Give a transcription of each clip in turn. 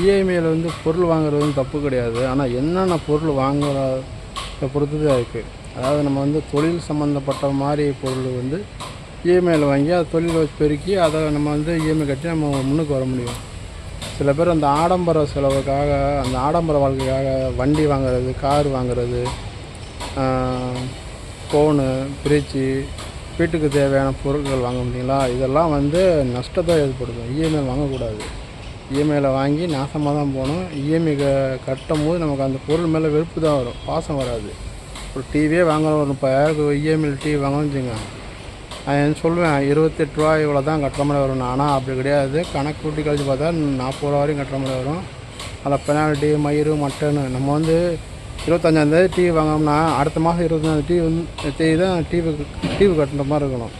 இஎம்ஐயில் வந்து பொருள் வாங்குறது வந்து தப்பு கிடையாது. ஆனால் என்னென்ன பொருள் வாங்குறத பொறுத்து தான் இருக்குது. அதாவது நம்ம வந்து தொழில் சம்மந்தப்பட்ட மாதிரி பொருள் வந்து இஎம்ஐயில் வாங்கி அதை தொழிலை வச்சு பெருக்கி அதை நம்ம வந்து இஎம்ஐ கட்டி நம்ம முன்னுக்கு வர முடியும். சில பேர் அந்த ஆடம்பர செலவுக்காக, அந்த ஆடம்பர வாழ்க்கைக்காக வண்டி வாங்குறது, கார் வாங்குறது, ஃபோனு, ஃப்ரிட்ஜு, வீட்டுக்கு தேவையான பொருட்கள் வாங்க முடியுங்களா, இதெல்லாம் வந்து நஷ்டத்தை ஏற்படுத்தும். இஎம்ஐயில் வாங்கக்கூடாது. இஎம்ஐயில் வாங்கி நாசமாக தான் போகணும். இஎம்ஐ கட்டும் போது நமக்கு அந்த பொருள் மேலே வெறுப்பு தான் வரும், பாசம் வராது. ஒரு டிவியே வாங்குகிறோம், ஒரு 30,000 இஎம்ஐயில் டிவி வாங்கணும்னு வச்சுங்க, நான் சொல்லுவேன் 28 ரூபா இவ்வளோ தான் கட்டுற மாதிரி வரும். ஆனால் அப்படி கிடையாது. கணக்கு கூட்டி கழிச்சு பார்த்தா 40 ரூபா வரையும் கட்டுற மாதிரி வரும். அதில் பெனால்ட்டி, மயிறு, மட்டனு. நம்ம வந்து 25ஆந்தேதி டிவி வாங்கினோம்னா அடுத்த மாதம் 25ஆந்தேதி தான் டிவி கட்டுற மாதிரி இருக்கணும்.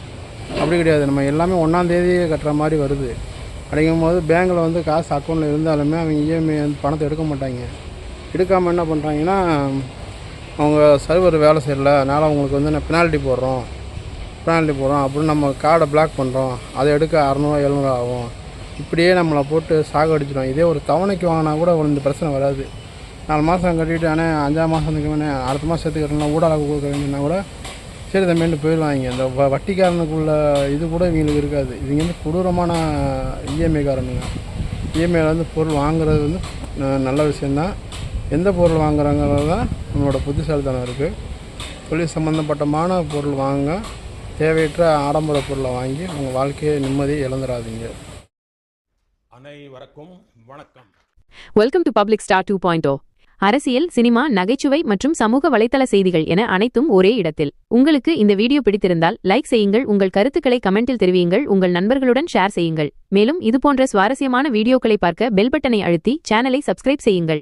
அப்படி கிடையாது. நம்ம எல்லாமே 1ஆந்தேதி கட்டுற மாதிரி வருது. அப்படிங்கும் போது பேங்கில் வந்து காசு அக்கௌண்ட்டில் இருந்தாலுமே அவங்க இஎம்ஐ பணத்தை எடுக்க மாட்டாங்க. எடுக்காமல் என்ன பண்ணுறாங்கன்னா, அவங்க சர்வர் வேலை செய்யலை, அதனால் அவங்களுக்கு வந்து நான் பெனால்ட்டி போடுறோம் அப்படின்னு நம்ம கார்டை பிளாக் பண்ணுறோம், அதை எடுக்க 600 700 ஆகும். இப்படியே நம்மளை போட்டு சாகடிச்சிடும். இதே ஒரு தவணைக்கு வாங்கினா கூட இந்த பிரச்சனை வராது. 4 மாதம் கட்டிட்டு ஆனால் 5ஆம் மாதத்துக்கு வேணே அடுத்த மாதம் சேர்த்து கட்டணும், ஊடாக கொடுக்குறீங்கன்னா கூட சரி தம்பின்னு போயிடுவாங்க. இந்த வட்டிக்காரனுக்குள்ள இது கூட இவங்களுக்கு இருக்காது. இவங்க வந்து கொடூரமான இஎம்ஐக்காரனுங்க. இஎம்ஐயில் வந்து பொருள் வாங்குறது வந்து நல்ல விஷயந்தான். எந்த பொருள் வாங்குறாங்கிறது தான் நம்மளோட புத்திசாலித்தனம் இருக்குது. தொழில் சம்மந்தப்பட்டமான பொருள் வாங்க, தேவையற்ற ஆடம்பர பொருளை வாங்கி உங்கள் வாழ்க்கையை நிம்மதியை இழந்துடாதீங்க. அனைவருக்கும் வணக்கம். Welcome to public star 2.0. அரசியல், சினிமா, நகைச்சுவை மற்றும் சமூக வலைத்தள செய்திகள் என அனைத்தும் ஒரே இடத்தில். உங்களுக்கு இந்த வீடியோ பிடித்திருந்தால் லைக் செய்யுங்கள், உங்கள் கருத்துக்களை கமெண்டில் தெரிவியுங்கள், உங்கள் நண்பர்களுடன் ஷேர் செய்யுங்கள். மேலும் இதுபோன்ற சுவாரஸ்யமான வீடியோக்களை பார்க்க பெல் பட்டனை அழுத்தி சேனலை சப்ஸ்கிரைப் செய்யுங்கள்.